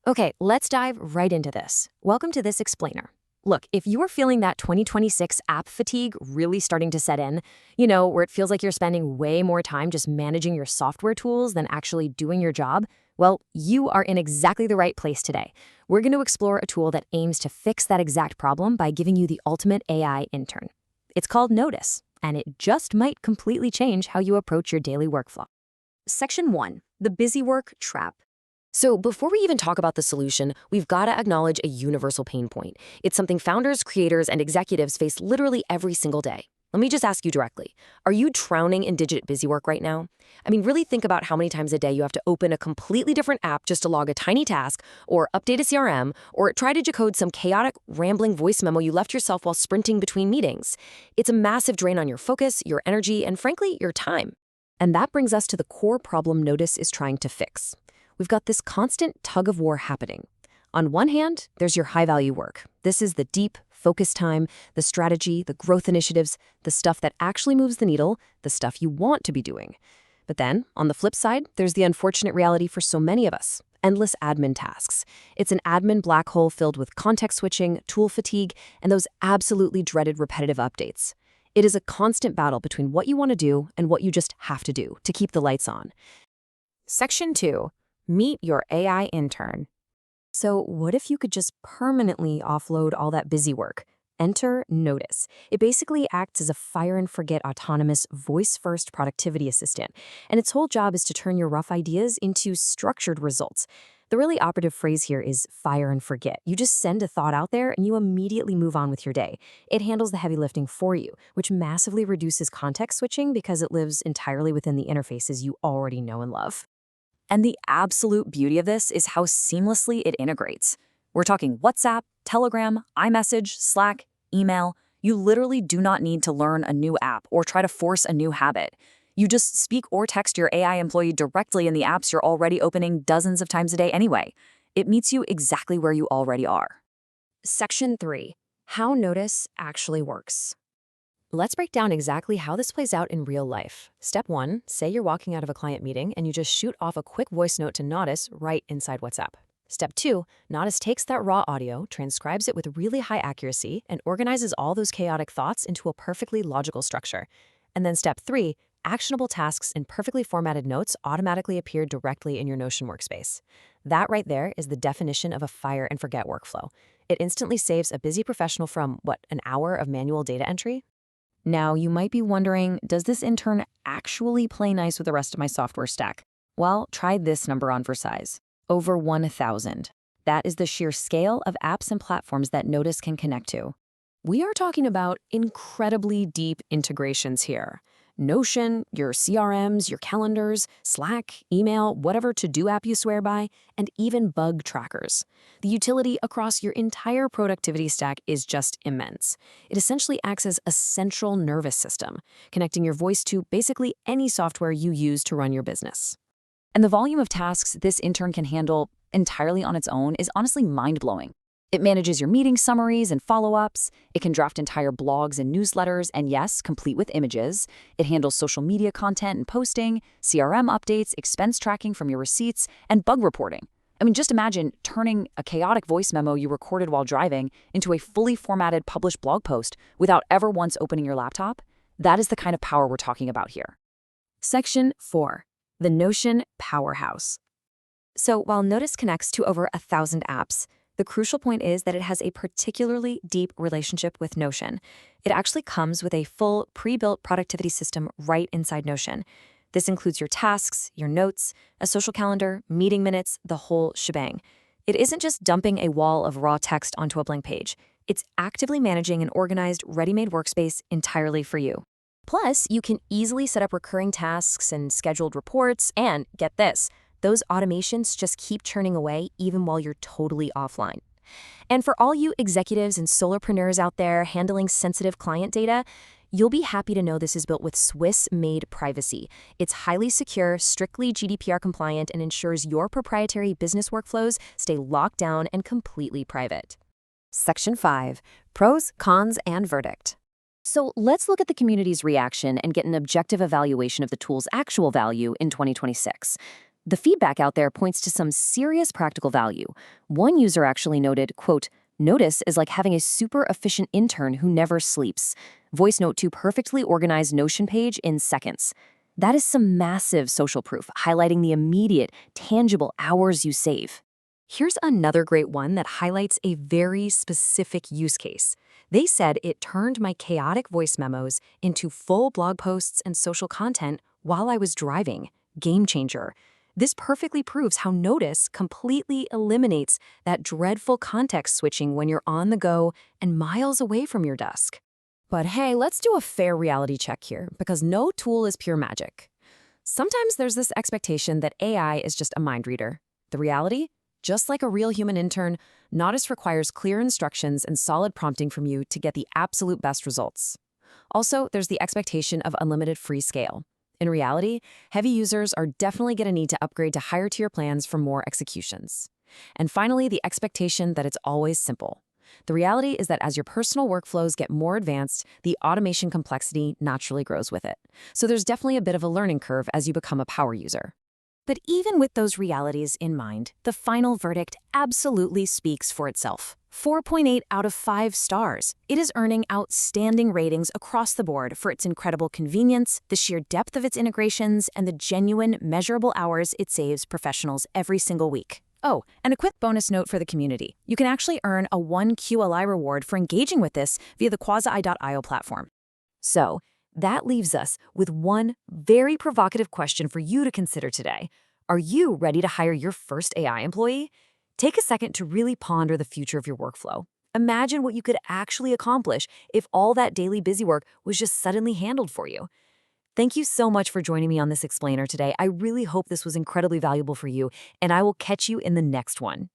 Okay, let's dive right into this. Welcome to this explainer. Look, if you're feeling that 2026 app fatigue really starting to set in, where it feels like you're spending way more time just managing your software tools than actually doing your job, well, you are in exactly the right place today. We're going to explore a tool that aims to fix that exact problem by giving you the ultimate AI intern. It's called Notis, and it just might completely change how you approach your daily workflow. Section 1. The busy work trap. So before we even talk about the solution, we've got to acknowledge a universal pain point. It's something founders, creators, and executives face literally every single day. Let me just ask you directly. Are you drowning in digit busy work right now? I mean, really think about how many times a day you have to open a completely different app just to log a tiny task, or update a CRM, or try to decode some chaotic, rambling voice memo you left yourself while sprinting between meetings. It's a massive drain on your focus, your energy, and frankly, your time. And that brings us to the core problem Notis is trying to fix. We've got this constant tug of war happening. On one hand, there's your high-value work. This is the deep, focused time, the strategy, the growth initiatives, the stuff that actually moves the needle, the stuff you want to be doing. But then, on the flip side, there's the unfortunate reality for so many of us: endless admin tasks. It's an admin black hole filled with context switching, tool fatigue, and those absolutely dreaded repetitive updates. It is a constant battle between what you want to do and what you just have to do to keep the lights on. Section 2. Meet your AI intern. So what if you could just permanently offload all that busy work? Enter Notis. It basically acts as a fire-and-forget autonomous voice-first productivity assistant, and its whole job is to turn your rough ideas into structured results. The really operative phrase here is fire and forget. You just send a thought out there and you immediately move on with your day. It handles the heavy lifting for you, which massively reduces context switching because it lives entirely within the interfaces you already know and love. And the absolute beauty of this is how seamlessly it integrates. We're talking WhatsApp, Telegram, iMessage, Slack, email. You literally do not need to learn a new app or try to force a new habit. You just speak or text your AI employee directly in the apps you're already opening dozens of times a day anyway. It meets you exactly where you already are. Section 3. How Notis actually works. Let's break down exactly how this plays out in real life. Step 1, say you're walking out of a client meeting and you just shoot off a quick voice note to Notis right inside WhatsApp. Step 2, Notis takes that raw audio, transcribes it with really high accuracy, and organizes all those chaotic thoughts into a perfectly logical structure. And then step 3, actionable tasks in perfectly formatted notes automatically appear directly in your Notion workspace. That right there is the definition of a fire and forget workflow. It instantly saves a busy professional from, an hour of manual data entry? Now, you might be wondering, does this intern actually play nice with the rest of my software stack? Well, try this number on for size. Over 1,000. That is the sheer scale of apps and platforms that Notis can connect to. We are talking about incredibly deep integrations here. Notion, your CRMs, your calendars, Slack, email, whatever to-do app you swear by, and even bug trackers. The utility across your entire productivity stack is just immense. It essentially acts as a central nervous system, connecting your voice to basically any software you use to run your business. And the volume of tasks this intern can handle entirely on its own is honestly mind-blowing. It manages your meeting summaries and follow-ups. It can draft entire blogs and newsletters, and yes, complete with images. It handles social media content and posting, CRM updates, expense tracking from your receipts, and bug reporting. I mean, just imagine turning a chaotic voice memo you recorded while driving into a fully formatted published blog post without ever once opening your laptop. That is the kind of power we're talking about here. Section 4. The Notion Powerhouse. So while Notis connects to over 1,000 apps, the crucial point is that it has a particularly deep relationship with Notion. It actually comes with a full pre-built productivity system right inside Notion. This includes your tasks, your notes, a social calendar, meeting minutes, the whole shebang. It isn't just dumping a wall of raw text onto a blank page. It's actively managing an organized, ready-made workspace entirely for you. Plus, you can easily set up recurring tasks and scheduled reports, and get this, those automations just keep churning away even while you're totally offline. And for all you executives and solopreneurs out there handling sensitive client data, you'll be happy to know this is built with Swiss-made privacy. It's highly secure, strictly GDPR-compliant, and ensures your proprietary business workflows stay locked down and completely private. Section 5. Pros, cons, and verdict. So let's look at the community's reaction and get an objective evaluation of the tool's actual value in 2026. The feedback out there points to some serious practical value. One user actually noted, quote, Notis is like having a super efficient intern who never sleeps. Voice note to perfectly organized Notion page in seconds. That is some massive social proof, highlighting the immediate, tangible hours you save. Here's another great one that highlights a very specific use case. They said it turned my chaotic voice memos into full blog posts and social content while I was driving. Game changer. This perfectly proves how Notis completely eliminates that dreadful context switching when you're on the go and miles away from your desk. But hey, let's do a fair reality check here, because no tool is pure magic. Sometimes there's this expectation that AI is just a mind reader. The reality? Just like a real human intern, Notis requires clear instructions and solid prompting from you to get the absolute best results. Also, there's the expectation of unlimited free scale. In reality, heavy users are definitely going to need to upgrade to higher tier plans for more executions. And finally, the expectation that it's always simple. The reality is that as your personal workflows get more advanced, the automation complexity naturally grows with it. So there's definitely a bit of a learning curve as you become a power user. But even with those realities in mind, the final verdict absolutely speaks for itself. 4.8 out of 5 stars. It is earning outstanding ratings across the board for its incredible convenience, the sheer depth of its integrations, and the genuine, measurable hours it saves professionals every single week. Oh, and a quick bonus note for the community. You can actually earn a 1 QLI reward for engaging with this via the Quasa.io platform. So, that leaves us with one very provocative question for you to consider today. Are you ready to hire your first AI employee? Take a second to really ponder the future of your workflow. Imagine what you could actually accomplish if all that daily busy work was just suddenly handled for you. Thank you so much for joining me on this explainer today. I really hope this was incredibly valuable for you, and I will catch you in the next one.